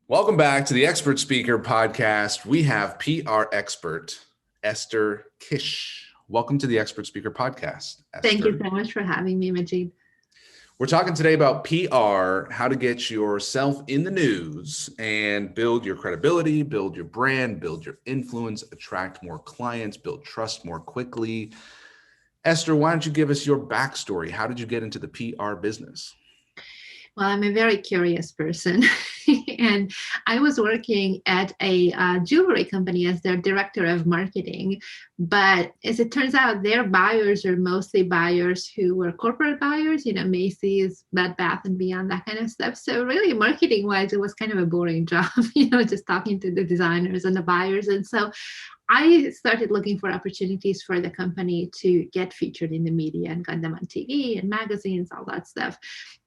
Welcome back to the Expert Speaker Podcast. We have PR expert Esther Kiss. Welcome to the Expert Speaker Podcast, Esther. Thank you so much for having me, Majeed. We're talking today about PR, how to get yourself in the news and build your credibility, build your brand, build your influence, attract more clients, build trust more quickly. Esther, why don't you give us your backstory? How did you get into the PR business? Well, I'm a very curious person, and I was working at a jewelry company as their director of marketing. But as it turns out, their buyers are mostly buyers who were corporate buyers, Macy's, Bed Bath & Beyond, that kind of stuff. So really, marketing-wise, it was kind of a boring job, just talking to the designers and the buyers. And so I started looking for opportunities for the company to get featured in the media and got them on TV and magazines, all that stuff.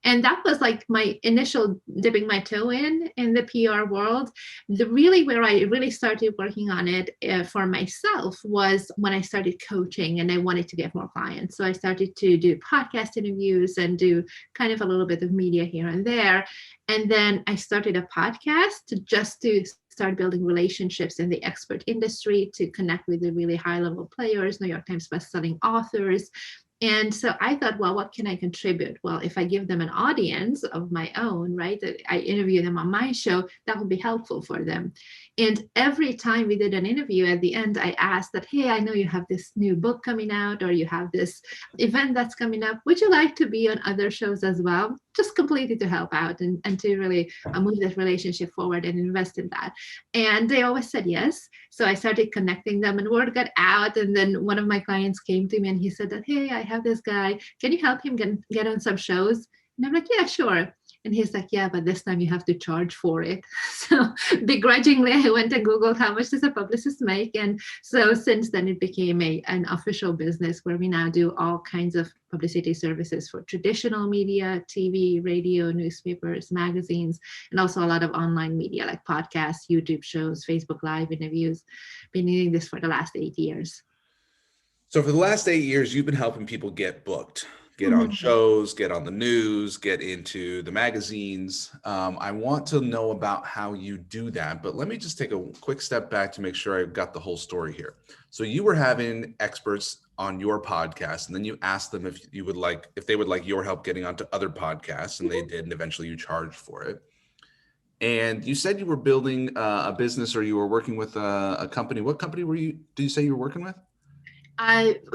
And that was like my initial dipping my toe in the PR world. Where I really started working on it for myself was when I started coaching and I wanted to get more clients. So I started to do podcast interviews and do kind of a little bit of media here and there. And then I started a podcast just to start building relationships in the expert industry, to connect with the really high-level players, New York Times bestselling authors. And so I thought, well, what can I contribute? Well, if I give them an audience of my own, right, that I interview them on my show, that will be helpful for them. And every time we did an interview, at the end, I asked that, hey, I know you have this new book coming out, or you have this event that's coming up. Would you like to be on other shows as well? Just completely to help out and to really move that relationship forward and invest in that. And they always said yes. So I started connecting them and word got out. And then one of my clients came to me and he said that, hey, I have this guy. Can you help him get on some shows? And I'm like, yeah, sure. And he's like, yeah, but this time you have to charge for it. So begrudgingly, I went and Googled how much does a publicist make. And so since then, it became an official business where we now do all kinds of publicity services for traditional media, TV, radio, newspapers, magazines, and also a lot of online media like podcasts, YouTube shows, Facebook Live interviews. Been doing this for the last 8 years. So for the last 8 years, you've been helping people get booked. Get on shows, get on the news, get into the magazines. I want to know about how you do that, but let me just take a quick step back to make sure I got the whole story here. So you were having experts on your podcast, and then you asked them if they would like your help getting onto other podcasts, and they did, and eventually you charged for it. And you said you were building a business, or you were working with a company. What company did you say you were working with?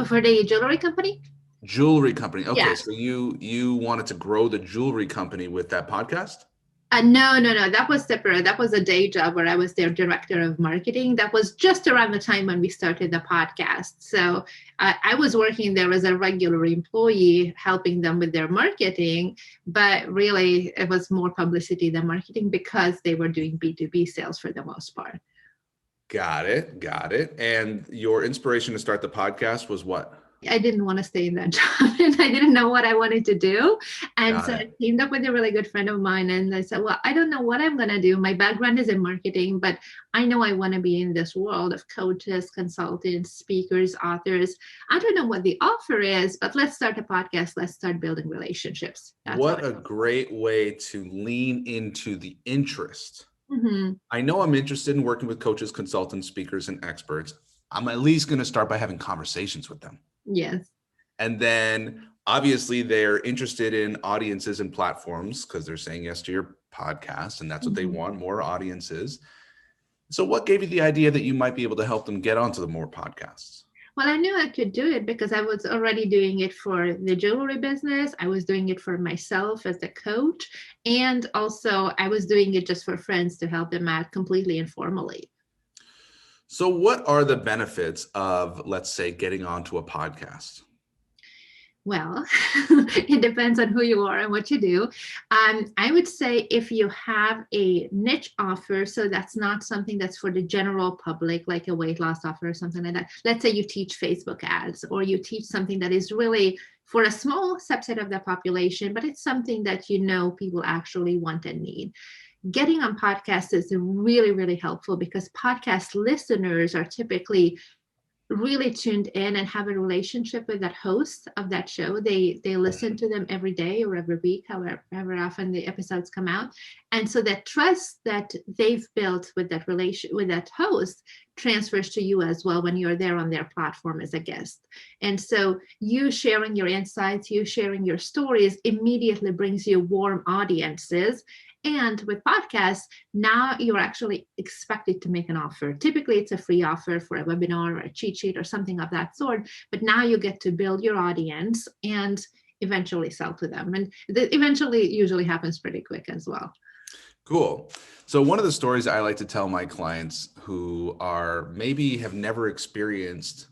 For the jewelry company. Jewelry company. Okay, Yeah. So you wanted to grow the jewelry company with that podcast? No. That was separate. That was a day job where I was their director of marketing. That was just around the time when we started the podcast. So I was working there as a regular employee, helping them with their marketing. But really, it was more publicity than marketing because they were doing B2B sales for the most part. Got it. And your inspiration to start the podcast was what? I didn't want to stay in that job and I didn't know what I wanted to do. And so I teamed up with a really good friend of mine and I said, well, I don't know what I'm going to do. My background is in marketing, but I know I want to be in this world of coaches, consultants, speakers, authors. I don't know what the offer is, but let's start a podcast. Let's start building relationships. What a great way to lean into the interest. Mm-hmm. I know I'm interested in working with coaches, consultants, speakers, and experts. I'm at least going to start by having conversations with them. Yes. And then obviously they're interested in audiences and platforms because they're saying yes to your podcast, and that's what they want, more audiences. So what gave you the idea that you might be able to help them get onto the more podcasts? Well, I knew I could do it because I was already doing it for the jewelry business. I was doing it for myself as a coach. And also I was doing it just for friends to help them out completely informally. So what are the benefits of, let's say, getting onto a podcast? Well, it depends on who you are and what you do. I would say if you have a niche offer, so that's not something that's for the general public, like a weight loss offer or something like that. Let's say you teach Facebook ads, or you teach something that is really for a small subset of the population, but it's something that people actually want and need. Getting on podcasts is really, really helpful because podcast listeners are typically really tuned in and have a relationship with that host of that show. They listen to them every day or every week, however often the episodes come out. And so that trust that they've built with that relation with that host transfers to you as well when you're there on their platform as a guest. And so you sharing your insights, you sharing your stories immediately brings you warm audiences. And with podcasts, now you're actually expected to make an offer. Typically, it's a free offer for a webinar or a cheat sheet or something of that sort. But now you get to build your audience and eventually sell to them. And eventually usually happens pretty quick as well. Cool. So one of the stories I like to tell my clients who are maybe have never experienced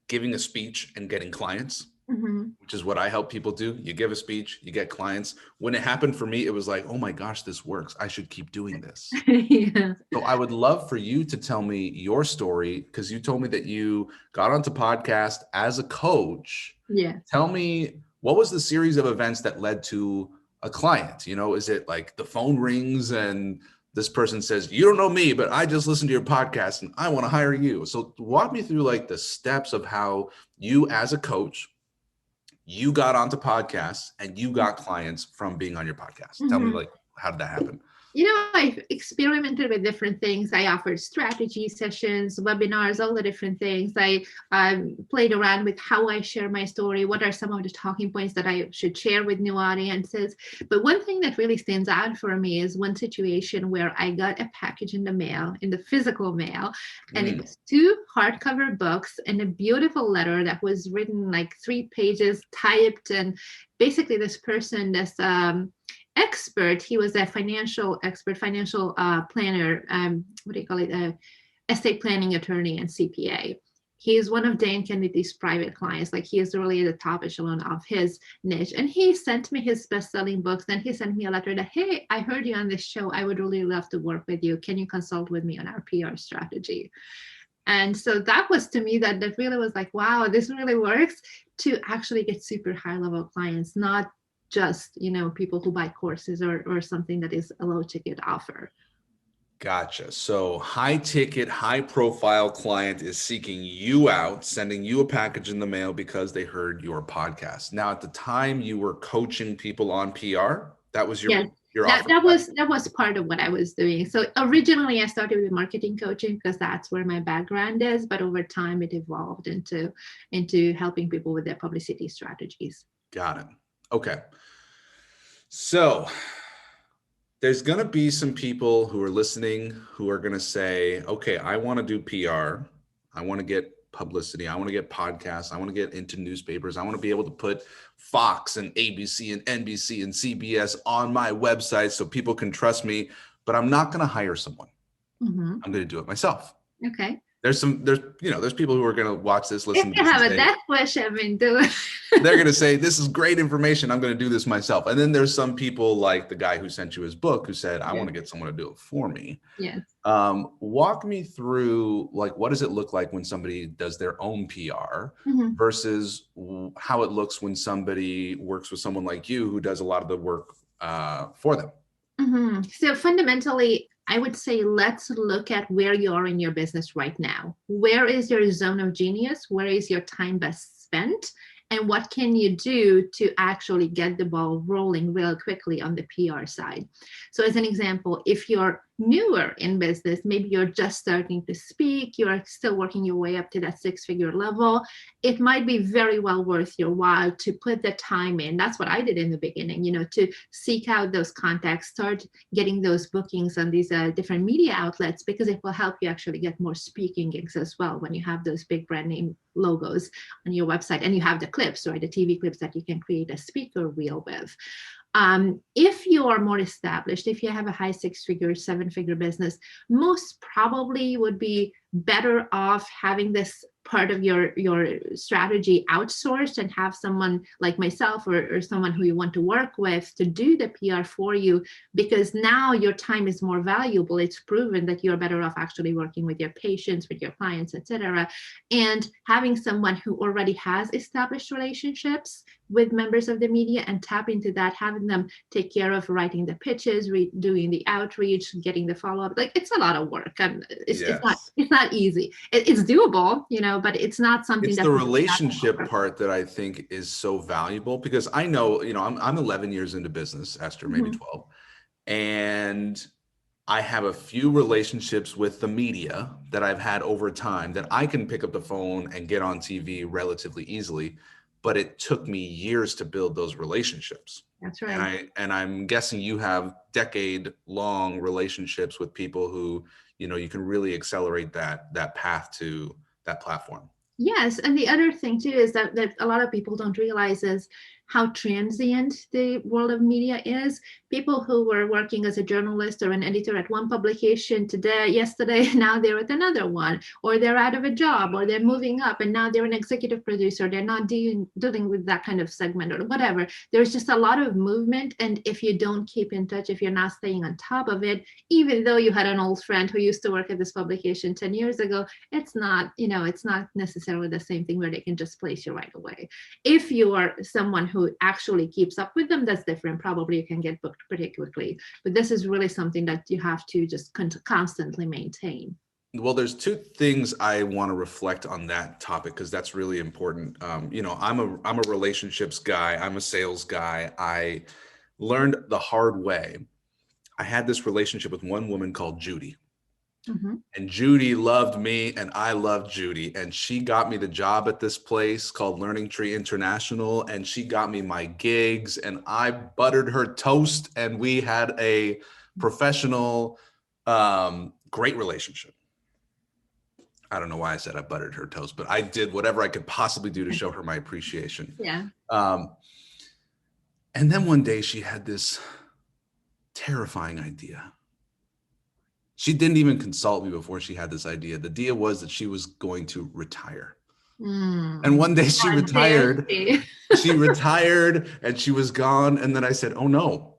giving a speech and getting clients, which is what I help people do. You give a speech, you get clients. When it happened for me, it was like, oh my gosh, this works. I should keep doing this. Yeah. So I would love for you to tell me your story, because you told me that you got onto podcast as a coach. Yeah. Tell me, what was the series of events that led to a client? You know, is it like the phone rings and this person says, you don't know me, but I just listened to your podcast and I want to hire you. So walk me through like the steps of how you as a coach, you got onto podcasts and you got clients from being on your podcast. Tell me, like, how did that happen? You know, I've experimented with different things. I offered strategy sessions, webinars, all the different things. I played around with how I share my story. What are some of the talking points that I should share with new audiences? But one thing that really stands out for me is one situation where I got a package in the mail, in the physical mail, and it was 2 hardcover books and a beautiful letter that was written like 3 pages typed. And basically this person, this expert, he was a financial expert, financial planner, what do you call it, estate planning attorney and CPA. He is one of Dan Kennedy's private clients. Like, he is really the top echelon of his niche. And he sent me his best-selling books. Then he sent me a letter that, hey, I heard you on this show. I would really love to work with you. Can you consult with me on our PR strategy? And so that was, to me, that really was like, wow, this really works, to actually get super high level clients, not just, you know, people who buy courses or something that is a low ticket offer. Gotcha. So high ticket, high profile client is seeking you out, sending you a package in the mail because they heard your podcast. Now, at the time you were coaching people on PR, that was your offer. That was part of what I was doing. So originally I started with marketing coaching because that's where my background is, but over time it evolved into helping people with their publicity strategies. Got it. Okay. So there's going to be some people who are listening who are going to say, okay, I want to do PR. I want to get publicity. I want to get podcasts. I want to get into newspapers. I want to be able to put Fox and ABC and NBC and CBS on my website so people can trust me, but I'm not going to hire someone. I'm going to do it myself. Okay. There's people who are going to watch this, listen to this. If you have that question, I mean, do it. They're going to say, this is great information. I'm going to do this myself. And then there's some people like the guy who sent you his book who said, I want to get someone to do it for me. Yes. Walk me through, like, what does it look like when somebody does their own PR versus how it looks when somebody works with someone like you who does a lot of the work for them? So fundamentally, I would say, let's look at where you are in your business right now. Where is your zone of genius? Where is your time best spent? And what can you do to actually get the ball rolling real quickly on the PR side? So as an example, if you're newer in business, maybe you're just starting to speak, you're still working your way up to that 6-figure level, it might be very well worth your while to put the time in. That's what I did in the beginning, to seek out those contacts, start getting those bookings on these different media outlets, because it will help you actually get more speaking gigs as well when you have those big brand name logos on your website and you have the clips, right, the TV clips that you can create a speaker reel with. If you are more established, if you have a high 6-figure, 7-figure business, most probably would be better off having this part of your strategy outsourced and have someone like myself or someone who you want to work with to do the PR for you, because now your time is more valuable. It's proven that you're better off actually working with your patients, with your clients, etc. And having someone who already has established relationships with members of the media and tap into that, having them take care of writing the pitches, doing the outreach, getting the follow-up. Like, it's a lot of work. It's not easy. It's doable, but it's not something It's that the relationship part that I think is so valuable, because I know, I'm 11 years into business, Esther, maybe 12. And I have a few relationships with the media that I've had over time that I can pick up the phone and get on TV relatively easily, but it took me years to build those relationships. That's right. And I'm guessing you have decade-long relationships with people who, you can really accelerate that path to that platform. Yes, and the other thing too is that a lot of people don't realize is how transient the world of media is. People who were working as a journalist or an editor at one publication yesterday, now they're at another one, or they're out of a job, or they're moving up, and now they're an executive producer. They're not dealing with that kind of segment or whatever. There's just a lot of movement, and if you don't keep in touch, if you're not staying on top of it, even though you had an old friend who used to work at this publication 10 years ago, it's not necessarily the same thing where they can just place you right away. If you are someone who actually keeps up with them, that's different. Probably you can get booked pretty quickly, but this is really something that you have to just constantly maintain. Well, there's two things I want to reflect on that topic, because that's really important. I'm a relationships guy. I'm a sales guy. I learned the hard way. I had this relationship with one woman called Judy. And Judy loved me and I loved Judy. And she got me the job at this place called Learning Tree International. And she got me my gigs and I buttered her toast. And we had a professional, great relationship. I don't know why I said I buttered her toast, but I did whatever I could possibly do to show her my appreciation. Yeah. And then one day she had this terrifying idea. She didn't even consult me before she had this idea. The idea was that she was going to retire. And one day she retired. She retired and she was gone. And then I said, oh no,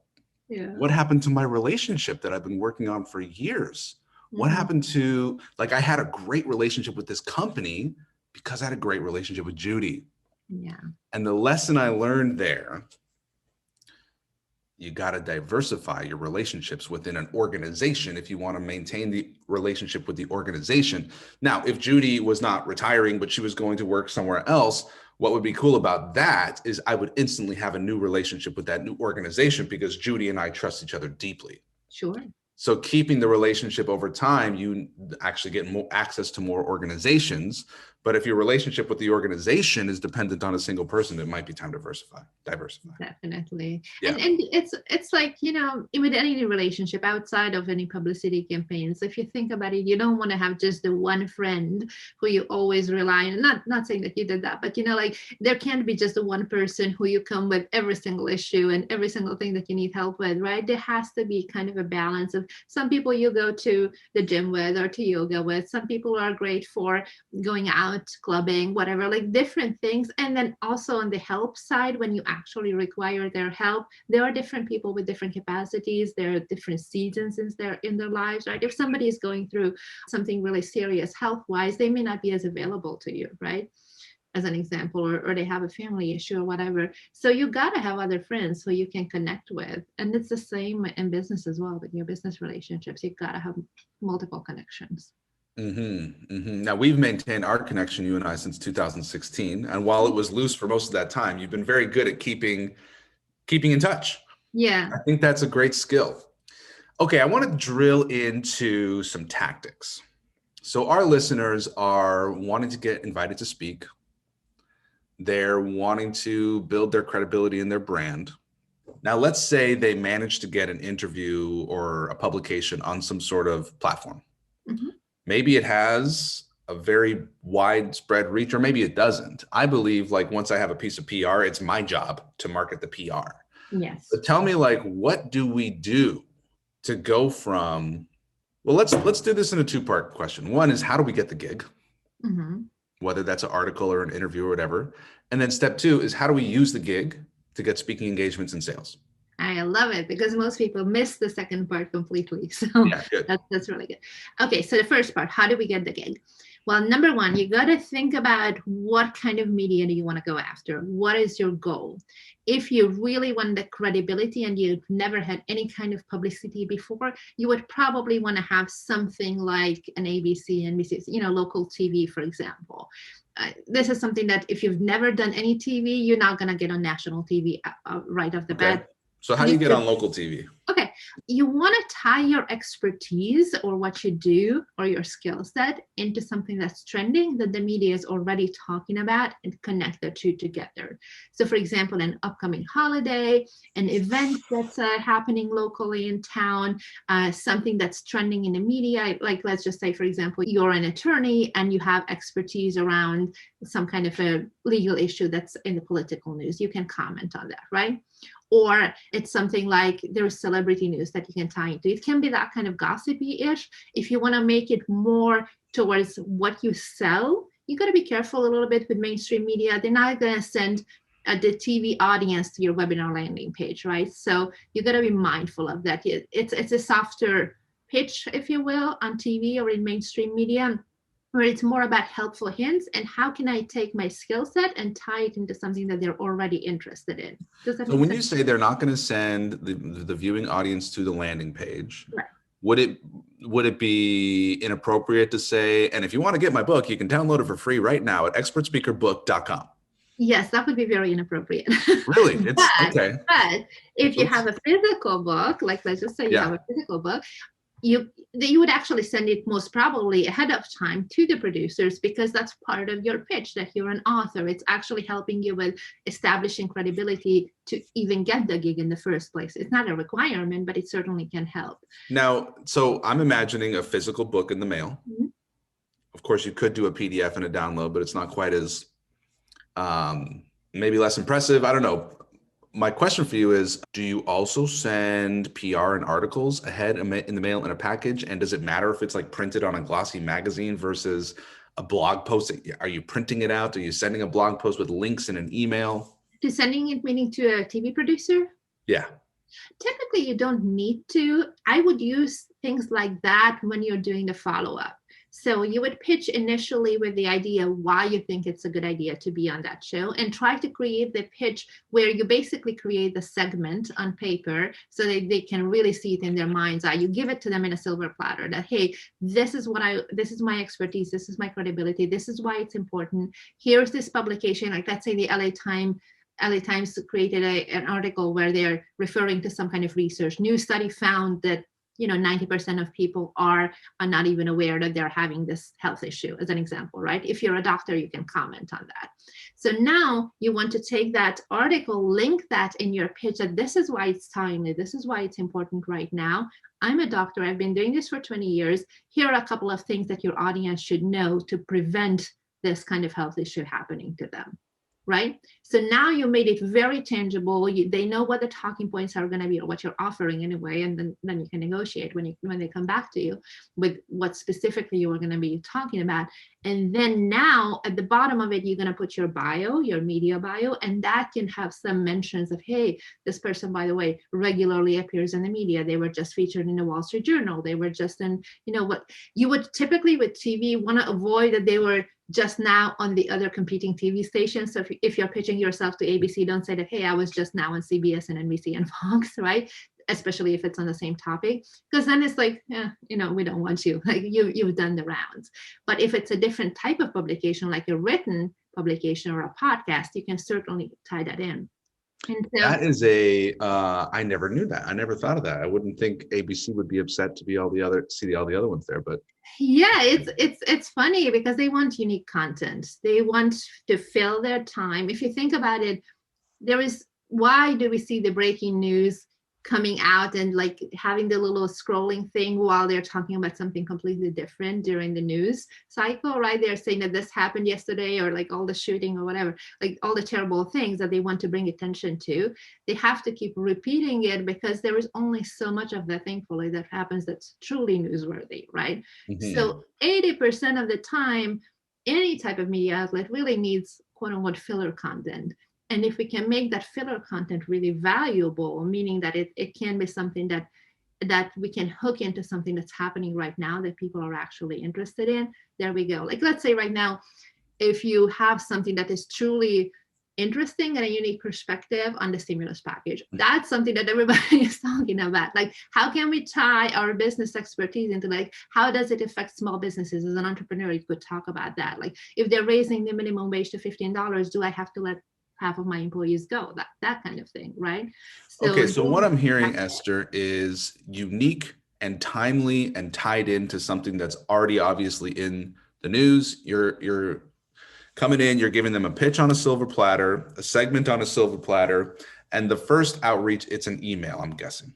what happened to my relationship that I've been working on for years? What happened to, I had a great relationship with this company because I had a great relationship with Judy. Yeah. And the lesson I learned there, you got to diversify your relationships within an organization if you want to maintain the relationship with the organization. Now, if Judy was not retiring, but she was going to work somewhere else, what would be cool about that is I would instantly have a new relationship with that new organization because Judy and I trust each other deeply. Sure. So keeping the relationship over time, you actually get more access to more organizations. But if your relationship with the organization is dependent on a single person, it might be time to diversify. Definitely. Yeah. And it's like, with any relationship outside of any publicity campaigns, if you think about it, you don't want to have just the one friend who you always rely on. Not saying that you did that, but there can't be just the one person who you come with every single issue and every single thing that you need help with, right? There has to be kind of a balance of some people you go to the gym with or to yoga with. Some people are great for going out, clubbing, whatever, like different things. And then also on the help side, when you actually require their help, there are different people with different capacities. There are different seasons in their lives, right? If somebody is going through something really serious health-wise, they may not be as available to you, right? As an example, or they have a family issue or whatever. So you got to have other friends who you can connect with. And it's the same in business as well. With your business relationships, you got to have multiple connections. Now, we've maintained our connection, you and I, since 2016. And while it was loose for most of that time, you've been very good at keeping in touch. Yeah. I think that's a great skill. Okay, I want to drill into some tactics. So our listeners are wanting to get invited to speak. They're wanting to build their credibility in their brand. Now, let's say they manage to get an interview or a publication on some sort of platform. Maybe it has a very widespread reach, or maybe it doesn't. I believe once I have a piece of PR, it's my job to market the PR. Yes. But tell me, what do we do to go from, well, let's do this in a two-part question. One is, how do we get the gig? Whether that's an article or an interview or whatever. And then step two is, how do we use the gig to get speaking engagements and sales? I love it because most people miss the second part completely. So yeah, that's really good. Okay, so the first part, how do we get the gig? Well, number one, you got to think about what kind of media do you want to go after? What is your goal? If you really want the credibility and you've never had any kind of publicity before, you would probably want to have something like an ABC, NBC, local TV, for example. This is something that if you've never done any TV, you're not going to get on national TV right off the bat. So how do you get on local TV? Okay, you want to tie your expertise or what you do or your skill set into something that's trending that the media is already talking about and connect the two together. So for example, an upcoming holiday, an event that's happening locally in town, something that's trending in the media, like let's just say, for example, you're an attorney and you have expertise around some kind of a legal issue that's in the political news. You can comment on that, right? Or it's something like there's celebrity news that you can tie into. It can be that kind of gossipy-ish. If you want to make it more towards what you sell, you got to be careful a little bit with mainstream media. They're not going to send the TV audience to your webinar landing page, right? So you got to be mindful of that. It's a softer pitch, if you will, on TV or in mainstream media, where it's more about helpful hints and how can I take my skill set and tie it into something that they're already interested in. Does that So make when sense? you say they're not going to send the viewing audience to the landing page, Right. would it be inappropriate to say, and if you want to get my book, you can download it for free right now at expertspeakerbook.com? Yes, that would be very inappropriate. Really? It's okay. But if you have a physical book, like let's just say you have a physical book, you would actually send it most probably ahead of time to the producers, because that's part of your pitch, that you're an author. It's actually helping you with establishing credibility to even get the gig in the first place. It's not a requirement, but it certainly can help. Now, so I'm imagining a physical book in the mail. Mm-hmm. Of course, you could do a PDF and a download, but it's not quite as maybe less impressive. I don't know. My question for you is, do you also send PR and articles ahead in the mail in a package? And does it matter if it's like printed on a glossy magazine versus a blog post? Are you printing it out? Are you sending a blog post with links in an email? To sending it meaning to a TV producer? Yeah. Typically, you don't need to. I would use things like that when you're doing the follow-up. So you would pitch initially with the idea why you think it's a good idea to be on that show, and try to create the pitch where you basically create the segment on paper so that they can really see it in their mind's eye. You give it to them in a silver platter that, hey, this is my expertise, this is my credibility, this is why it's important. Here's this publication, like let's say the LA Times created an article where they're referring to some kind of research. New study found that 90% of people are not even aware that they're having this health issue, as an example, right? If you're a doctor, you can comment on that. So now you want to take that article, link that in your pitch, that this is why it's timely, this is why it's important right now. I'm a doctor, I've been doing this for 20 years. Here are a couple of things that your audience should know to prevent this kind of health issue happening to them. Right? So now you made it very tangible. They know what the talking points are going to be, or what you're offering anyway, and then you can negotiate when they come back to you with what specifically you are going to be talking about. And then now at the bottom of it, you're going to put your bio, your media bio, and that can have some mentions of, hey, this person, by the way, regularly appears in the media. They were just featured in the Wall Street Journal. They were just in, what you would typically with TV want to avoid, that they were just now on the other competing TV stations. So if you're pitching yourself to ABC, don't say that, hey, I was just now on CBS and NBC and Fox, right? Especially if it's on the same topic, because then it's like, we don't want you. Like you've done the rounds. But if it's a different type of publication, like a written publication or a podcast, you can certainly tie that in. And so, that is I never knew that. I never thought of that. I wouldn't think ABC would be upset to be all the other ones there, but yeah, it's funny because they want unique content. They want to fill their time. If you think about it, why do we see the breaking news coming out and like having the little scrolling thing while they're talking about something completely different during the news cycle, right? They're saying that this happened yesterday, or like all the shooting or whatever, like all the terrible things that they want to bring attention to. They have to keep repeating it because there is only so much of that, thankfully, that happens that's truly newsworthy, right? Mm-hmm. So 80% of the time, any type of media outlet really needs quote unquote filler content. And if we can make that filler content really valuable, meaning that it can be something that that we can hook into something that's happening right now that people are actually interested in, there we go. Like, let's say right now, if you have something that is truly interesting and a unique perspective on the stimulus package, that's something that everybody is talking about. Like, how can we tie our business expertise into, like, how does it affect small businesses? As an entrepreneur, you could talk about that. Like, if they're raising the minimum wage to $15, do I have to let half of my employees go? That kind of thing, right? Okay, so what I'm hearing, Esther, is unique and timely and tied into something that's already obviously in the news. You're coming in, you're giving them a pitch on a silver platter, a segment on a silver platter, and the first outreach, it's an email, I'm guessing.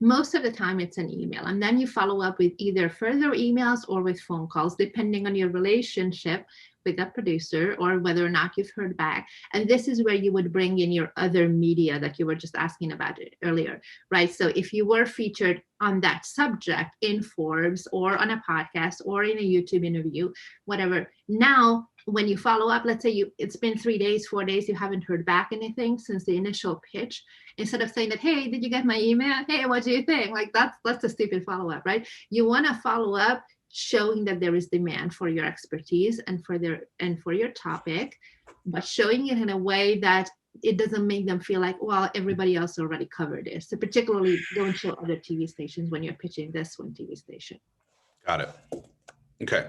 Most of the time it's an email, and then you follow up with either further emails or with phone calls, depending on your relationship with that producer or whether or not you've heard back. And this is where you would bring in your other media that you were just asking about it earlier, right? So if you were featured on that subject in Forbes or on a podcast or in a YouTube interview, whatever, now when you follow up, let's say it's been 3 days, 4 days, you haven't heard back anything since the initial pitch, instead of saying that, hey, did you get my email? Hey, what do you think? Like, that's a stupid follow-up, right? You want to follow up showing that there is demand for your expertise and for your topic, but showing it in a way that it doesn't make them feel like, well, everybody else already covered this. So particularly don't show other TV stations when you're pitching this one TV station. Got it. Okay.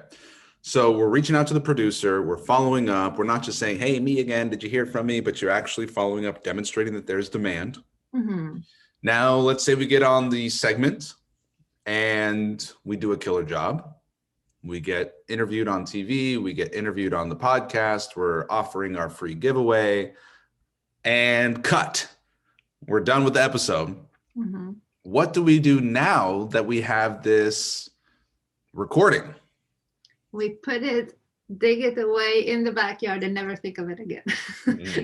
So we're reaching out to the producer, we're following up. We're not just saying, hey, me again, did you hear from me? But you're actually following up, demonstrating that there's demand. Mm-hmm. Now, let's say we get on the segment and we do a killer job. We get interviewed on TV, we get interviewed on the podcast, we're offering our free giveaway, and cut. We're done with the episode. Mm-hmm. What do we do now that we have this recording? We dig it away in the backyard and never think of it again.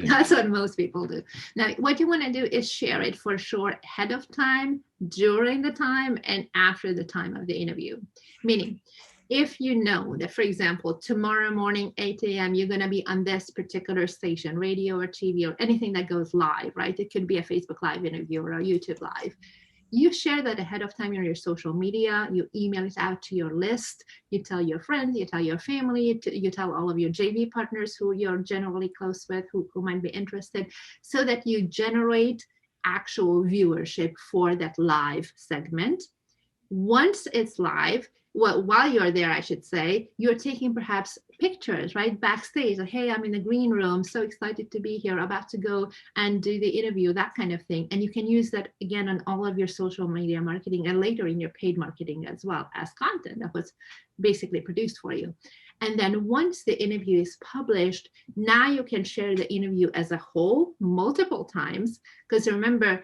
That's what most people do. Now, what you want to do is share it for sure ahead of time, during the time, and after the time of the interview. Meaning, if you know that, for example, tomorrow morning, 8 a.m., you're going to be on this particular station, radio or TV or anything that goes live, right? It could be a Facebook Live interview or a YouTube Live. You share that ahead of time on your social media, you email it out to your list, you tell your friends, you tell your family, you tell all of your JV partners who you're generally close with, who might be interested, so that you generate actual viewership for that live segment. Once it's live, well, while you're there, I should say, you're taking perhaps pictures, right? Backstage, like, hey, I'm in the green room, so excited to be here, about to go and do the interview, that kind of thing. And you can use that again on all of your social media marketing and later in your paid marketing as well as content that was basically produced for you. And then once the interview is published, now you can share the interview as a whole multiple times. Because remember,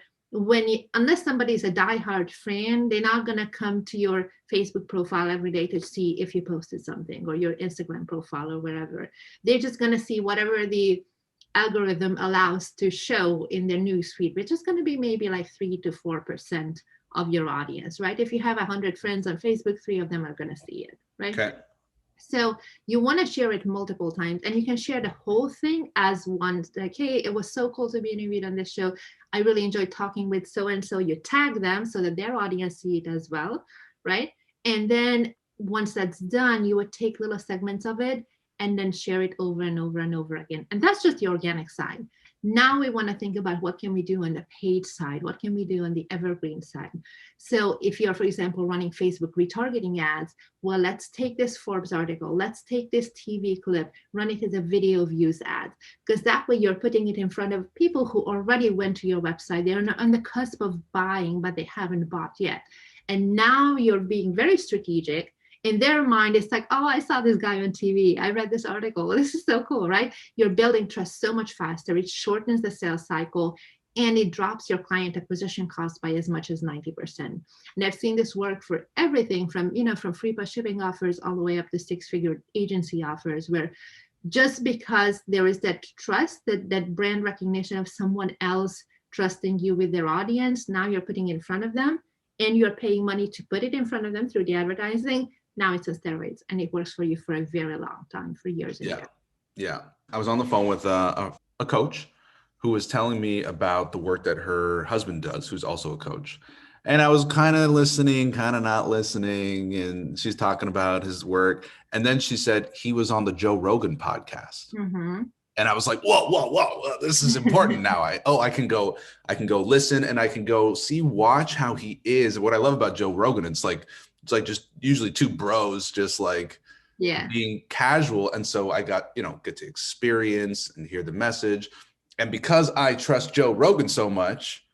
unless somebody's a diehard fan, they're not going to come to your Facebook profile every day to see if you posted something, or your Instagram profile or wherever. They're just going to see whatever the algorithm allows to show in their newsfeed, which is going to be maybe like 3 to 4% of your audience, right? If you have 100 friends on Facebook, 3 of them are going to see it, right? Okay. So you want to share it multiple times, and you can share the whole thing as one, like, hey, it was so cool to be interviewed on this show. I really enjoyed talking with so-and-so. You tag them so that their audience see it as well, right? And then once that's done, you would take little segments of it and then share it over and over and over again. And that's just the organic side. Now we want to think about what can we do on the paid side? What can we do on the evergreen side? So if you're, for example, running Facebook retargeting ads, well, let's take this Forbes article. Let's take this TV clip, run it as a video views ad, because that way you're putting it in front of people who already went to your website. They're on the cusp of buying, but they haven't bought yet. And now you're being very strategic. In their mind, it's like, oh, I saw this guy on TV. I read this article. This is so cool, right? You're building trust so much faster. It shortens the sales cycle, and it drops your client acquisition cost by as much as 90%. And I've seen this work for everything from free plus shipping offers all the way up to 6-figure agency offers, where just because there is that trust, that brand recognition of someone else trusting you with their audience, now you're putting it in front of them, and you're paying money to put it in front of them through the advertising. Now it's on steroids, and it works for you for a very long time, for years and years. Yeah. I was on the phone with a coach who was telling me about the work that her husband does, who's also a coach. And I was kind of listening, kind of not listening. And she's talking about his work. And then she said he was on the Joe Rogan podcast. Mm-hmm. And I was like, whoa, this is important now. I can go listen and I can go watch how he is. What I love about Joe Rogan, it's like just usually two bros just like Yeah. being casual. And so I got, get to experience and hear the message. And because I trust Joe Rogan so much,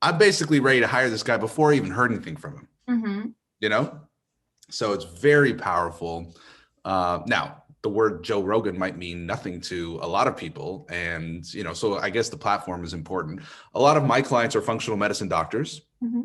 I'm basically ready to hire this guy before I even heard anything from him, Mm-hmm. So it's very powerful. Now, the word Joe Rogan might mean nothing to a lot of people. And, so I guess the platform is important. A lot of my clients are functional medicine doctors. Mm-hmm.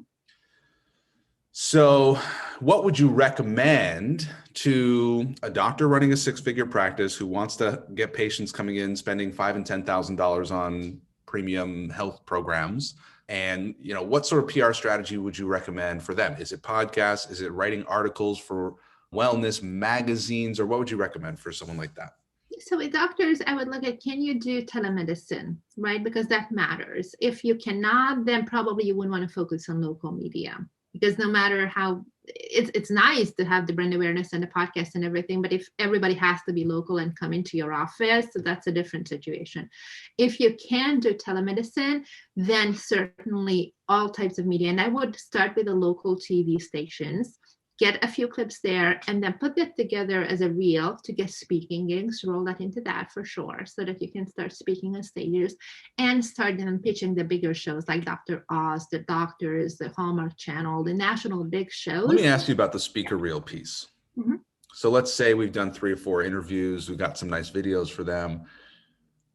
So what would you recommend to a doctor running a six-figure practice who wants to get patients coming in, spending $5,000 and $10,000 on premium health programs? And, what sort of PR strategy would you recommend for them? Is it podcasts? Is it writing articles for wellness magazines? Or what would you recommend for someone like that? So with doctors, I would look at, can you do telemedicine, right? Because that matters. If you cannot, then probably you wouldn't want to focus on local media, because no matter how it's nice to have the brand awareness and the podcast and everything, but if everybody has to be local and come into your office, that's a different situation. If you can do telemedicine, then certainly all types of media. And I would start with the local TV stations, get a few clips there, and then put that together as a reel to get speaking gigs, roll that into that for sure, so that you can start speaking on stages and start then pitching the bigger shows like Dr. Oz, the Doctors, the Hallmark Channel, the national big shows. Let me ask you about the speaker reel piece. Mm-hmm. So let's say we've done 3 or 4 interviews, we've got some nice videos for them.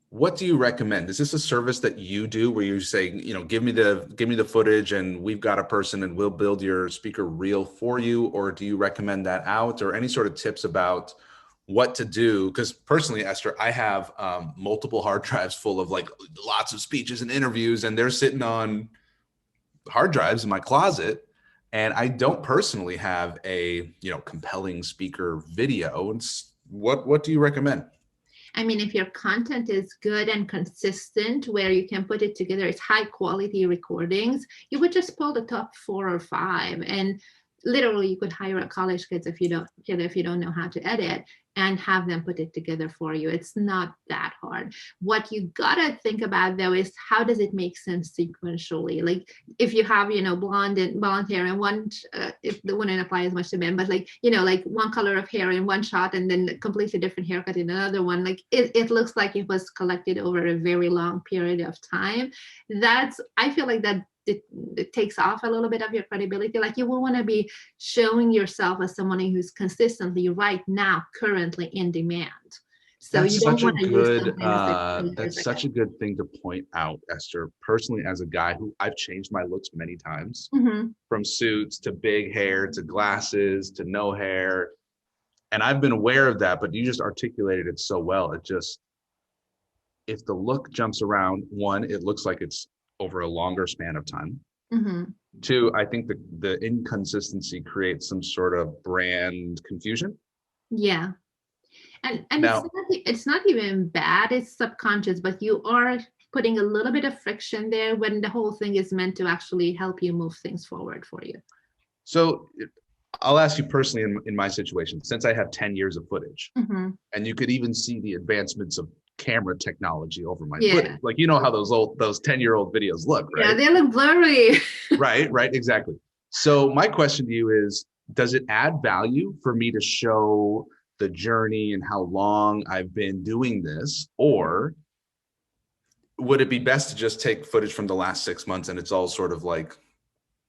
What do you recommend? Is this a service that you do where you say, give me the footage and we've got a person and we'll build your speaker reel for you? Or do you recommend that out, or any sort of tips about what to do? Because personally, Esther, I have multiple hard drives full of like lots of speeches and interviews, and they're sitting on hard drives in my closet. And I don't personally have a, compelling speaker video. And what do you recommend? I mean, if your content is good and consistent, where you can put it together, it's high quality recordings, you would just pull the top 4 or 5, and literally you could hire a college kids if you don't know how to edit, and have them put it together for you. It's not that hard. What you gotta think about though is, how does it make sense sequentially? Like if you have, blonde hair and one, if the wouldn't apply as much to men, but like, like one color of hair in one shot and then a completely different haircut in another one, like it looks like it was collected over a very long period of time. I feel like that it takes off a little bit of your credibility. Like you will want to be showing yourself as someone who's consistently right now, currently in demand. So that's you don't want to use something that's such a good thing to point out, Esther. Personally, as a guy who I've changed my looks many times, from suits to big hair to glasses to no hair. And I've been aware of that, but you just articulated it so well. If the look jumps around, one, it looks like it's over a longer span of time. 2, I think the inconsistency creates some sort of brand confusion. Yeah. And now, it's not even bad, it's subconscious, but you are putting a little bit of friction there when the whole thing is meant to actually help you move things forward for you. So I'll ask you personally, in my situation, since I have 10 years of footage, and you could even see the advancements of camera technology over my footage. Like, how those 10-year-old videos look, right? Yeah, they look blurry. Right, exactly. So my question to you is, does it add value for me to show the journey and how long I've been doing this? Or would it be best to just take footage from the last 6 months and it's all sort of like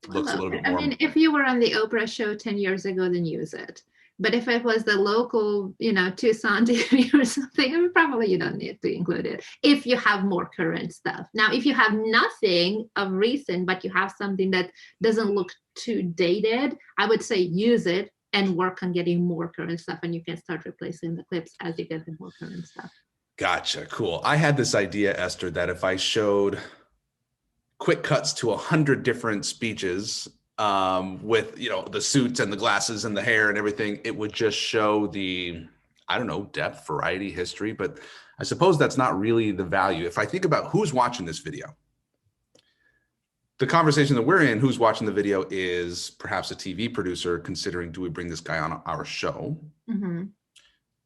looks a little bit more? I mean, if you were on the Oprah show 10 years ago, then use it. But if it was the local, Tucson TV or something, probably you don't need to include it if you have more current stuff. Now, if you have nothing of recent, but you have something that doesn't look too dated, I would say use it and work on getting more current stuff, and you can start replacing the clips as you get the more current stuff. Gotcha. Cool. I had this idea, Esther, that if I showed quick cuts to 100 different speeches, with the suits and the glasses and the hair and everything, it would just show the, I don't know, depth, variety, history. But I suppose that's not really the value. If I think about who's watching this video, the conversation that we're in, who's watching the video, is perhaps a TV producer considering, do we bring this guy on our show? Mm-hmm.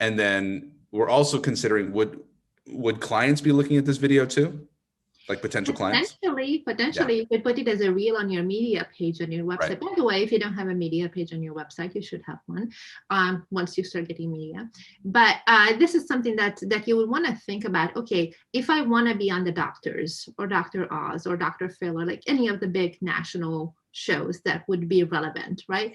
And then we're also considering, would clients be looking at this video too? Like potential clients? Potentially, you could put it as a reel on your media page on your website. Right. By the way, if you don't have a media page on your website, you should have one once you start getting media. But this is something that you would want to think about. Okay, if I want to be on the Doctors or Dr. Oz or Dr. Phil or like any of the big national shows that would be relevant, right?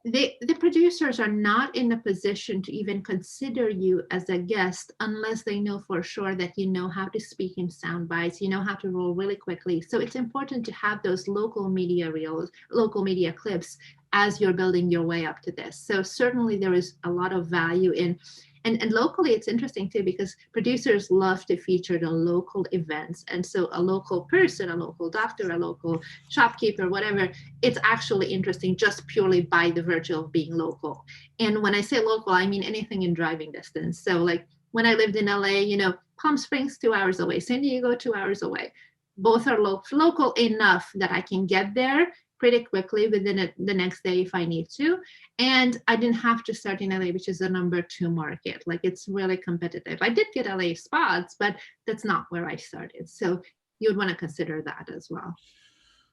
The producers are not in a position to even consider you as a guest unless they know for sure that you know how to speak in sound bites, you know how to roll really quickly. So it's important to have those local media reels, local media clips as you're building your way up to this. So certainly there is a lot of value in, and locally it's interesting too, because producers love to feature the local events. And so a local person, a local doctor, a local shopkeeper, whatever, it's actually interesting just purely by the virtue of being local. And when I say local, I mean anything in driving distance. So like when I lived in LA, Palm Springs, 2 hours away, San Diego, 2 hours away. Both are local enough that I can get there pretty quickly within the next day if I need to. And I didn't have to start in LA, which is the number 2 market. Like it's really competitive. I did get LA spots, but that's not where I started. So you would want to consider that as well.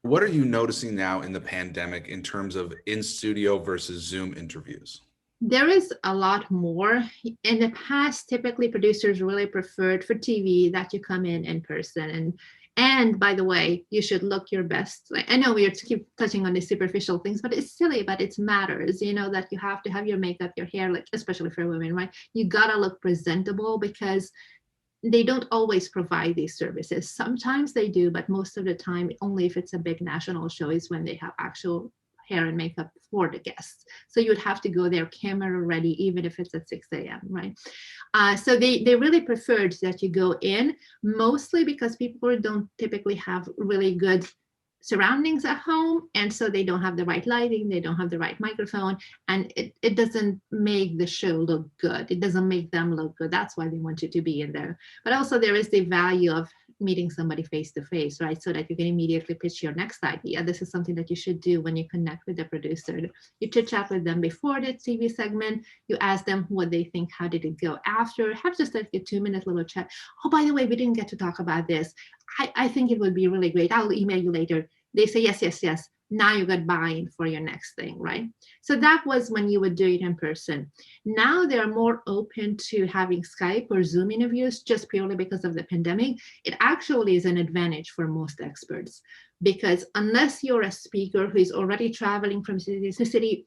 What are you noticing now in the pandemic in terms of in-studio versus Zoom interviews? There is a lot more. In the past, typically producers really preferred for TV that you come in person. And by the way, you should look your best. Like, I know we keep touching on the superficial things, but it's silly, but it matters, that you have to have your makeup, your hair, like especially for women, right? You gotta look presentable because they don't always provide these services. Sometimes they do, but most of the time, only if it's a big national show is when they have actual hair and makeup for the guests. So you would have to go there camera ready, even if it's at 6 a.m., right? So they really preferred that you go in, mostly because people don't typically have really good surroundings at home. And so they don't have the right lighting, they don't have the right microphone, and it doesn't make the show look good. It doesn't make them look good. That's why they want you to be in there. But also there is the value of meeting somebody face to face, right? So that you can immediately pitch your next idea. This is something that you should do when you connect with the producer. You chit chat with them before the TV segment. You ask them what they think, how did it go after. Have just like a 2-minute little chat. Oh, by the way, we didn't get to talk about this. I think it would be really great. I'll email you later. They say, yes. Now you got buy-in for your next thing, right? So that was when you would do it in person. Now they're more open to having Skype or Zoom interviews just purely because of the pandemic. It actually is an advantage for most experts because unless you're a speaker who is already traveling from city to city,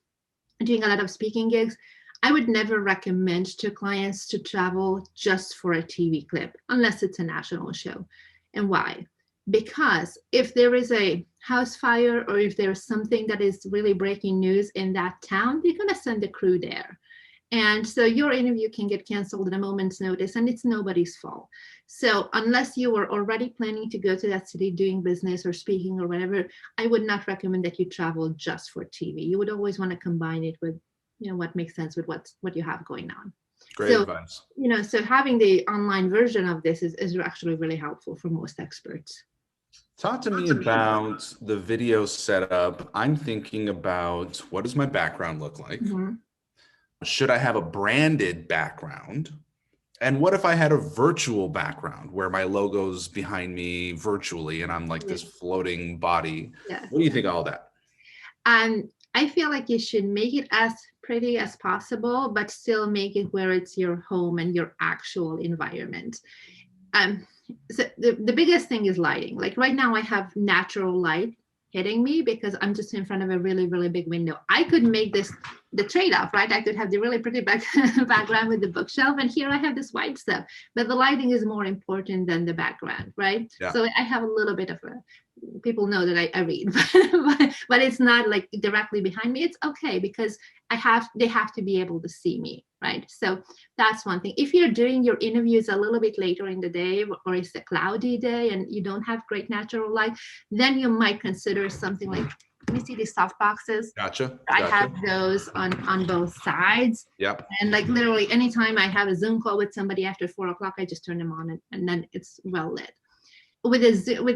doing a lot of speaking gigs, I would never recommend to clients to travel just for a TV clip unless it's a national show. And why? Because if there is a house fire or if there's something that is really breaking news in that town, they're going to send a crew there. And so your interview can get canceled at a moment's notice and it's nobody's fault. So unless you were already planning to go to that city doing business or speaking or whatever, I would not recommend that you travel just for TV. You would always want to combine it with, what makes sense with what you have going on. Great advice. So having the online version of this is actually really helpful for most experts. Talk to me about the video setup. I'm thinking about, what does my background look like? Mm-hmm. Should I have a branded background? And what if I had a virtual background where my logo's behind me virtually and I'm like this floating body? Yeah. What do you think of all that? I feel like you should make it as pretty as possible, but still make it where it's your home and your actual environment. So the biggest thing is lighting. Like right now I have natural light hitting me because I'm just in front of a really, really big window. I could make this the trade-off, right? I could have the really pretty background with the bookshelf, and here I have this white stuff. But the lighting is more important than the background, right? Yeah. So I have a little bit of people know that I read, but it's not like directly behind me. It's okay because they have to be able to see me, right? So that's one thing. If you're doing your interviews a little bit later in the day or it's a cloudy day and you don't have great natural light, then you might consider something like, let me see these soft boxes. Gotcha. I have those on both sides. Yep. And like literally anytime I have a Zoom call with somebody after 4 o'clock, I just turn them on and then it's well lit. with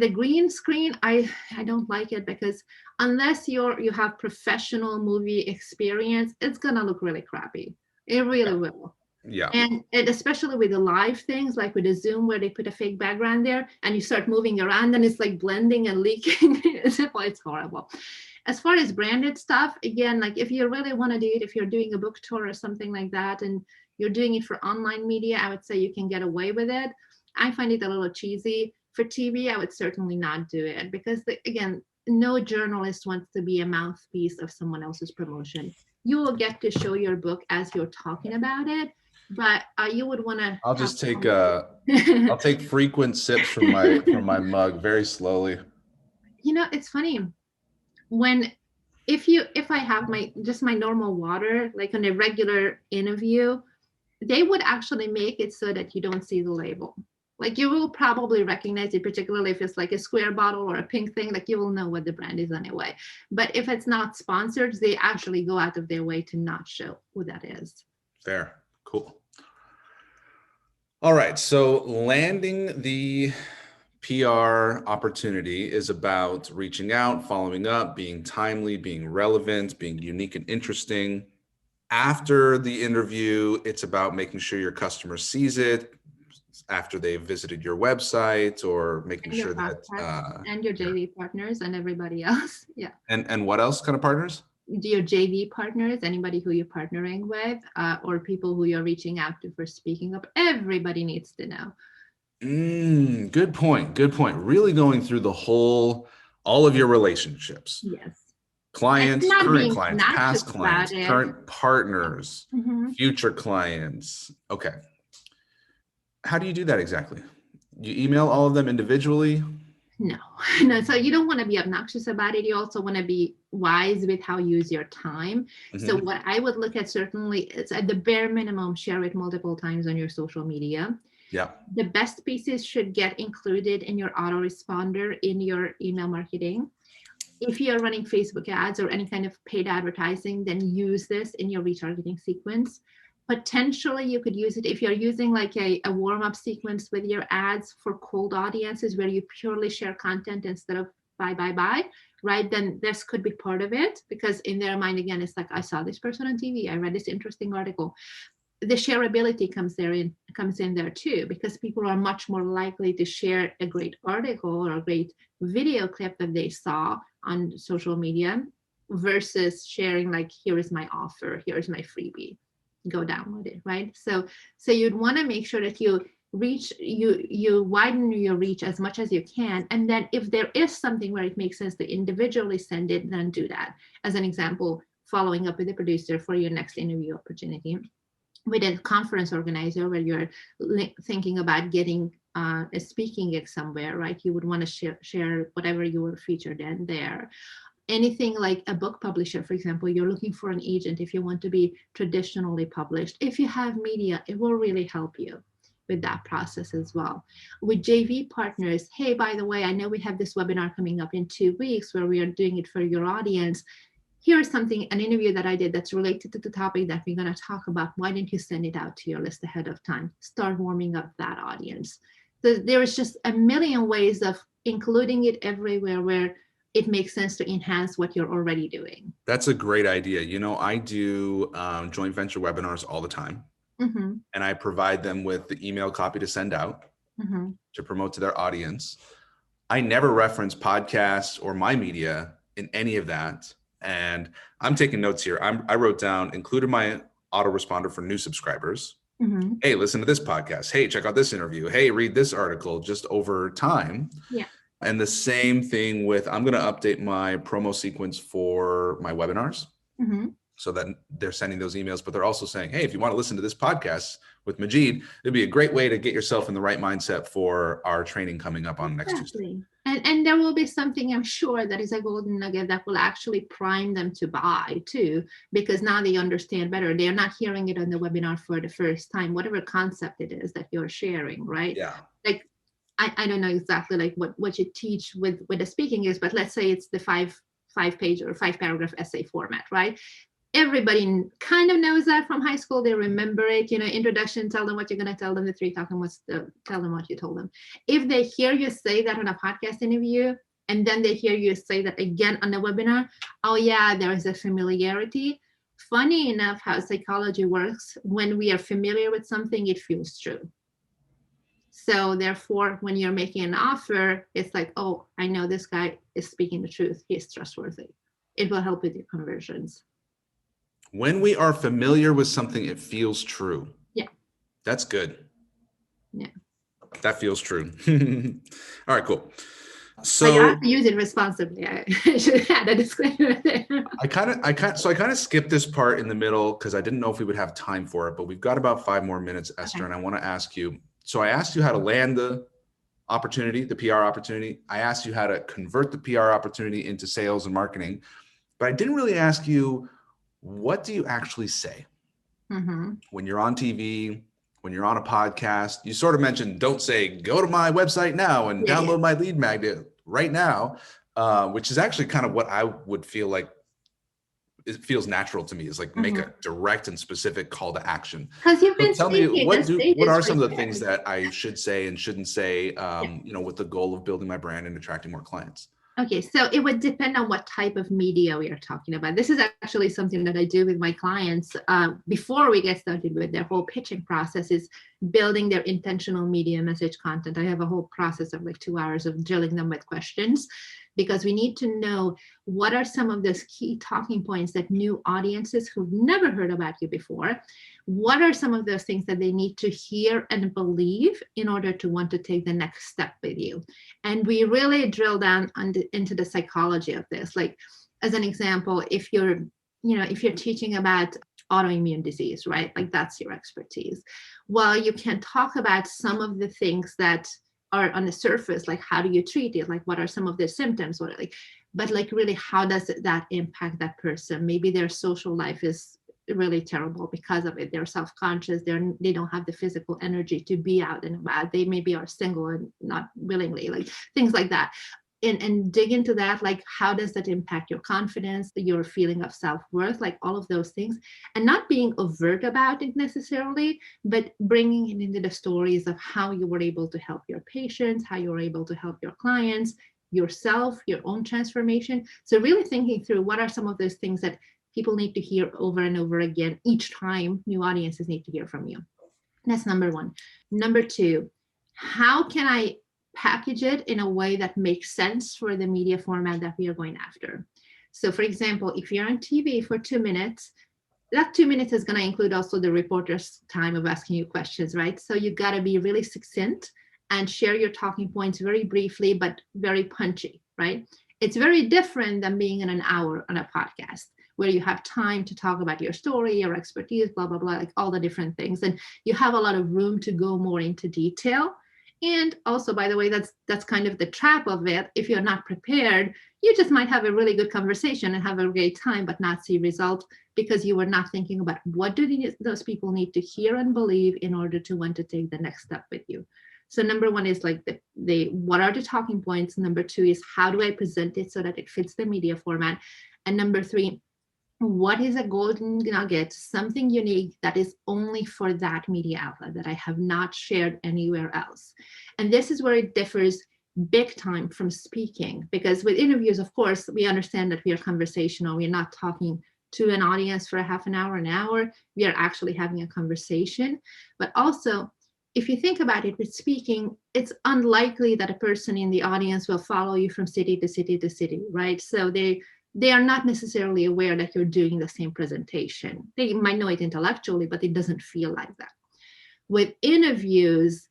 a green screen, I don't like it, because unless you have professional movie experience, it's gonna look really crappy. It really will. Yeah. And especially with the live things, like with the Zoom, where they put a fake background there and you start moving around and it's like blending and leaking. It's horrible. As far as branded stuff, again, like if you really want to do it, if you're doing a book tour or something like that, and you're doing it for online media, I would say you can get away with it. I find it a little cheesy. For TV, I would certainly not do it, because again, no journalist wants to be a mouthpiece of someone else's promotion. You will get to show your book as you're talking about it, but you would want to I'll just take I'll take frequent sips from my mug very slowly. It's funny when if I have my normal water, like on a regular interview, they would actually make it so that you don't see the label. Like you will probably recognize it, particularly if it's like a square bottle or a pink thing, like you will know what the brand is anyway. But if it's not sponsored, they actually go out of their way to not show who that is. Fair. Cool. All right. So landing the PR opportunity is about reaching out, following up, being timely, being relevant, being unique and interesting. After the interview, it's about making sure your customer sees it after they've visited your website, or making sure that and your JV partners and everybody else. Yeah. And what else kind of partners? Your JV partners, anybody who you're partnering with, or people who you're reaching out to for speaking up. Everybody needs to know. Good point. Good point. Really going through all of your relationships. Yes. Clients, current clients, past clients, current partners, future clients. Okay. How do you do that exactly? You email all of them individually? No. So you don't want to be obnoxious about it. You also want to be wise with how you use your time. So what I would look at certainly is, at the bare minimum, share it multiple times on your social media. Yeah. The best pieces should get included in your autoresponder in your email marketing. If you're running Facebook ads or any kind of paid advertising, then use this in your retargeting sequence. Potentially, you could use it if you're using like a warm-up sequence with your ads for cold audiences, where you purely share content instead of buy, right? Then this could be part of it, because in their mind, again, it's like, I saw this person on TV, I read this interesting article. The shareability comes in there too, because people are much more likely to share a great article or a great video clip that they saw on social media versus sharing like, here is my offer, here's my freebie, go download it, right? So you'd want to make sure that you widen your reach as much as you can, and then if there is something where it makes sense to individually send it, then do that. As an example, following up with the producer for your next interview opportunity, with a conference organizer where you're thinking about getting a speaking gig somewhere, right? You would want to share whatever you were featured in there. Anything like a book publisher, for example, you're looking for an agent if you want to be traditionally published. If you have media, it will really help you with that process as well. With JV partners, hey, by the way, I know we have this webinar coming up in 2 weeks where we are doing it for your audience. Here's an interview that I did that's related to the topic that we're going to talk about. Why didn't you send it out to your list ahead of time? Start warming up that audience. So there is just a million ways of including it everywhere where it makes sense to enhance what you're already doing. That's a great idea. I do joint venture webinars all the time. And I provide them with the email copy to send out to promote to their audience. I never reference podcasts or my media in any of that. And I'm taking notes here. I wrote down, included my autoresponder for new subscribers. Hey, listen to this podcast. Hey, check out this interview. Hey, read this article, just over time. Yeah. And the same thing with, I'm going to update my promo sequence for my webinars so that they're sending those emails, but they're also saying, hey, if you want to listen to this podcast with Majeed, it'd be a great way to get yourself in the right mindset for our training coming up on next Tuesday. And there will be something, I'm sure, that is a golden nugget that will actually prime them to buy too, because now they understand better. They're not hearing it on the webinar for the first time, whatever concept it is that you're sharing, right? Yeah. Like, I don't know exactly like what you teach with the speaking is, but let's say it's the five page or 5 paragraph essay format, right? Everybody kind of knows that from high school. They remember it, introduction, tell them what you're going to tell them, the three talking, tell them what you told them. If they hear you say that on a podcast interview, and then they hear you say that again on the webinar, oh yeah, there is a familiarity. Funny enough how psychology works, when we are familiar with something, it feels true. So therefore, when you're making an offer, it's like, oh, I know this guy is speaking the truth. He's trustworthy. It will help with your conversions. When we are familiar with something, it feels true. Yeah. That's good. Yeah. That feels true. All right, cool. So but you have to use it responsibly. I should add a disclaimer there. I kind of skipped this part in the middle because I didn't know if we would have time for it, but we've got about 5 more minutes, Esther, and I want to ask you. So I asked you how to land the opportunity, the PR opportunity. I asked you how to convert the PR opportunity into sales and marketing, but I didn't really ask you, what do you actually say when you're on TV, when you're on a podcast? You sort of mentioned, don't say, go to my website now and download my lead magnet right now, which is actually kind of what I would feel like it feels natural to me, is like make a direct and specific call to action. Because you've been tell me, what are some of the there. things that I should say and shouldn't say, with the goal of building my brand and attracting more clients? Okay, so it would depend on what type of media we are talking about. This is actually something that I do with my clients before we get started with their whole pitching process, is building their intentional media message content. I have a whole process of like 2 hours of drilling them with questions, because we need to know what are some of those key talking points that new audiences who've never heard about you before, what are some of those things that they need to hear and believe in order to want to take the next step with you. And we really drill down into the psychology of this. Like, as an example, if you're teaching about autoimmune disease, right? Like, that's your expertise. Well, you can talk about some of the things that are on the surface, like how do you treat it? Like, what are some of the symptoms? But like, really, how does that impact that person? Maybe their social life is really terrible because of it. They're self-conscious. They don't have the physical energy to be out and about. They maybe are single and not willingly, like things like that. And dig into that, like, how does that impact your confidence, your feeling of self-worth, like all of those things, and not being overt about it necessarily, but bringing it into the stories of how you were able to help your patients, how you were able to help your clients, yourself, your own transformation. So really thinking through what are some of those things that people need to hear over and over again each time new audiences need to hear from you. That's number one. Number two, how can I package it in a way that makes sense for the media format that we are going after? So for example, if you're on TV for 2 minutes, that 2 minutes is going to include also the reporter's time of asking you questions, right? So you got to be really succinct and share your talking points very briefly, but very punchy, right? It's very different than being in an hour on a podcast, where you have time to talk about your story, your expertise, blah, blah, blah, like all the different things. And you have a lot of room to go more into detail. And also, by the way, that's kind of the trap of it. If you're not prepared, you just might have a really good conversation and have a great time, but not see results, because you were not thinking about what do those people need to hear and believe in order to want to take the next step with you. So number one is like what are the talking points? Number two is, how do I present it so that it fits the media format? And number three, what is a golden nugget, something unique that is only for that media outlet that I have not shared anywhere else? And this is where it differs big time from speaking, because with interviews, of course, we understand that we are conversational. We're not talking to an audience for a half an hour, an hour. We are actually having a conversation. But also, if you think about it, with speaking, it's unlikely that a person in the audience will follow you from city to city to city, right? So they are not necessarily aware that you're doing the same presentation. They might know it intellectually, but it doesn't feel like that. With interviews,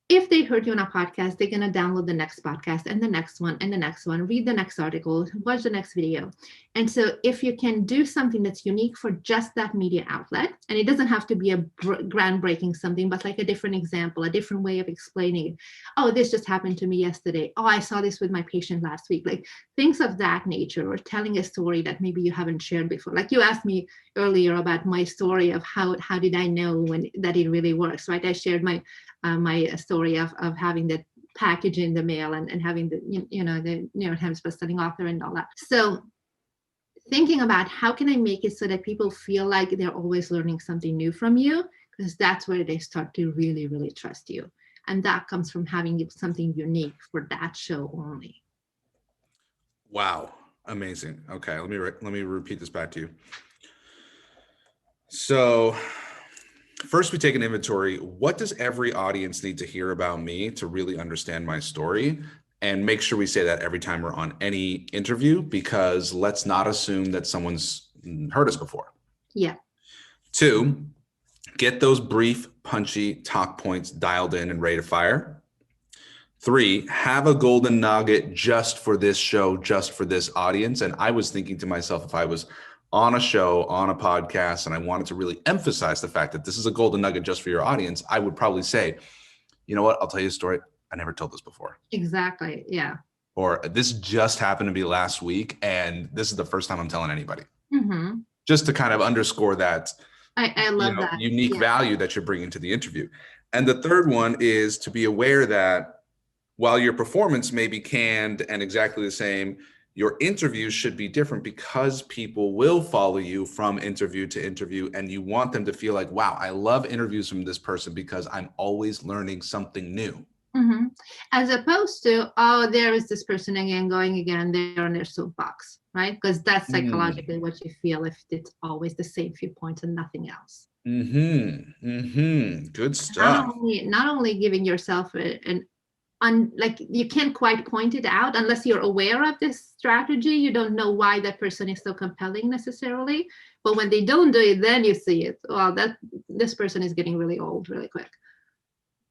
if they heard you on a podcast, they're going to download the next podcast and the next one and the next one, read the next article, watch the next video. And so if you can do something that's unique for just that media outlet, and it doesn't have to be a groundbreaking something, but like a different example, a different way of explaining it. Oh, this just happened to me yesterday. Oh, I saw this with my patient last week. Like things of that nature, or telling a story that maybe you haven't shared before. Like you asked me earlier about my story of how did I know that it really works, right? I shared my story of having the package in the mail and having the New York Times bestselling author and all that. So thinking about how can I make it so that people feel like they're always learning something new from you, because that's where they start to really, really trust you. And that comes from having something unique for that show only. Wow. Amazing. Okay. Let me repeat this back to you. So first we take an inventory. What does every audience need to hear about me to really understand my story? And make sure we say that every time we're on any interview, because let's not assume that someone's heard us before. Yeah. 2, get those brief, punchy talk points dialed in and ready to fire. 3, have a golden nugget just for this show, just for this audience. And I was thinking to myself, if I was on a show, on a podcast, and I wanted to really emphasize the fact that this is a golden nugget just for your audience, I would probably say, you know what, I'll tell you a story. I never told this before. Exactly. Yeah. Or this just happened to be last week, and this is the first time I'm telling anybody. Mm-hmm. Just to kind of underscore that I love that unique value that you're bringing to the interview. And the third one is to be aware that while your performance may be canned and exactly the same, your interviews should be different, because people will follow you from interview to interview, and you want them to feel like, wow, I love interviews from this person because I'm always learning something new. Mm-hmm. As opposed to, oh, there is this person again going again, they're on their soapbox, right? Because that's psychologically what you feel if it's always the same few points and nothing else. Good stuff. Not only giving yourself like you can't quite point it out unless you're aware of this strategy. You don't know why that person is so compelling necessarily, but when they don't do it, then you see it. Well, that this person is getting really old really quick.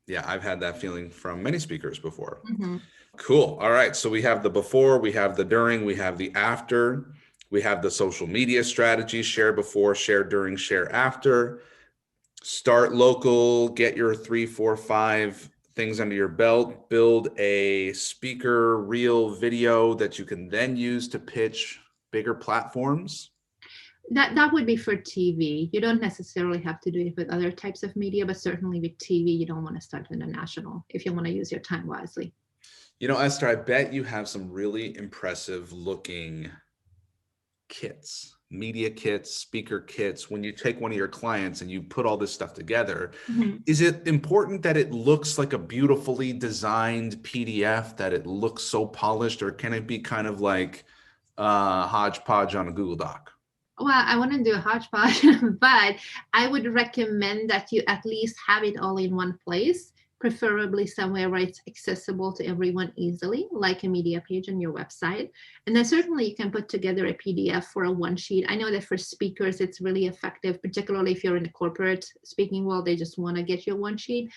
Yeah, I've had that feeling from many speakers before. Mm-hmm. Cool. All right. So we have the before, we have the during, we have the after, we have the social media strategy: share before, share during, share after. Start local, get your 3, 4, 5 things under your belt, build a speaker reel video that you can then use to pitch bigger platforms. That would be for TV. You don't necessarily have to do it with other types of media, but certainly with TV, you don't want to start with a national if you want to use your time wisely. You know, Esther, I bet you have some really impressive looking kits, media kits, speaker kits. When you take one of your clients and you put all this stuff together, is it important that it looks like a beautifully designed PDF, that it looks so polished, or can it be kind of like hodgepodge on a Google Doc? Well, I wouldn't do a hodgepodge, but I would recommend that you at least have it all in one place, preferably somewhere where it's accessible to everyone easily, like a media page on your website. And then certainly you can put together a PDF for a one sheet. I know that for speakers, it's really effective, particularly if you're in the corporate speaking world, they just want to get your one sheet.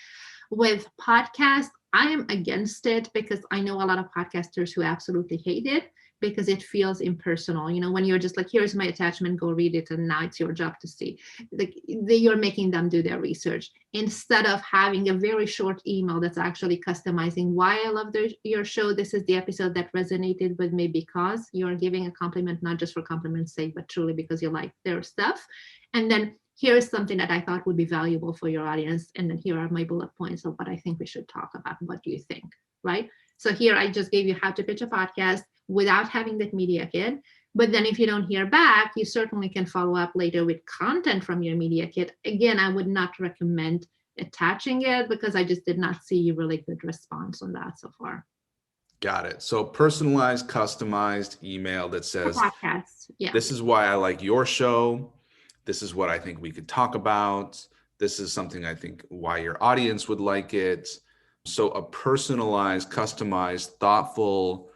With podcasts, I am against it because I know a lot of podcasters who absolutely hate it, because it feels impersonal. You know, when you're just like, here's my attachment, go read it, and now it's your job to see. Like you're making them do their research instead of having a very short email that's actually customizing why I love your show. This is the episode that resonated with me because you're giving a compliment, not just for compliment's sake, but truly because you like their stuff. And then here's something that I thought would be valuable for your audience. And then here are my bullet points of what I think we should talk about. What do you think? Right? So here I just gave you how to pitch a podcast without having that media kit. But then if you don't hear back, you certainly can follow up later with content from your media kit. Again, I would not recommend attaching it because I just did not see a really good response on that so far. Got it. So personalized, customized email that says, podcast. Yeah. This is why I like your show. This is what I think we could talk about. This is something I think why your audience would like it. So a personalized, customized, thoughtful,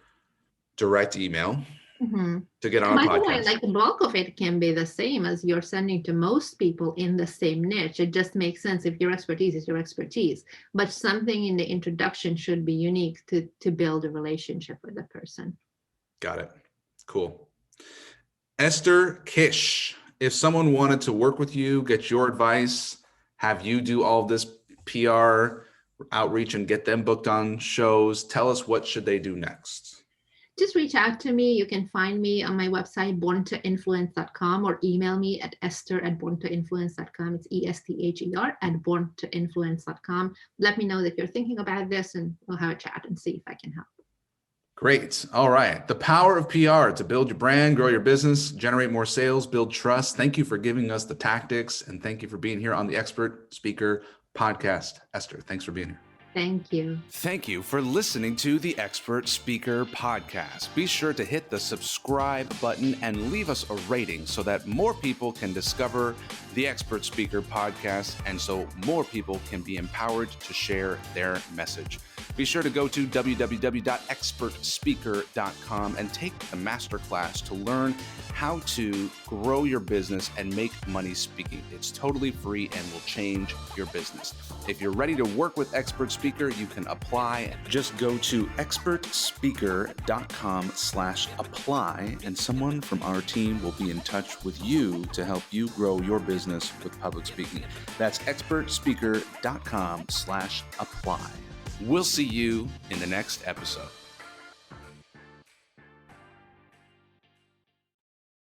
direct email to get on a podcast. By the way, like the bulk of it can be the same as you're sending to most people in the same niche. It just makes sense if your expertise is your expertise, but something in the introduction should be unique to build a relationship with the person. Got it. Cool. Esther Kiss, if someone wanted to work with you, get your advice, have you do all this PR outreach and get them booked on shows, tell us, what should they do next? Just reach out to me. You can find me on my website, borntoinfluence.com, or email me at esther@borntoinfluence.com. It's ESTHER @borntoinfluence.com. Let me know that you're thinking about this and we'll have a chat and see if I can help. Great. All right. The power of PR to build your brand, grow your business, generate more sales, build trust. Thank you for giving us the tactics, and thank you for being here on the Expert Speaker Podcast. Esther, thanks for being here. Thank you. Thank you for listening to the Expert Speaker Podcast. Be sure to hit the subscribe button and leave us a rating so that more people can discover the Expert Speaker Podcast and so more people can be empowered to share their message. Be sure to go to www.expertspeaker.com and take the masterclass to learn how to grow your business and make money speaking. It's totally free and will change your business. If you're ready to work with Expert Speaker, you can apply. Just go to expertspeaker.com/apply, and someone from our team will be in touch with you to help you grow your business with public speaking. That's expertspeaker.com/apply. We'll see you in the next episode.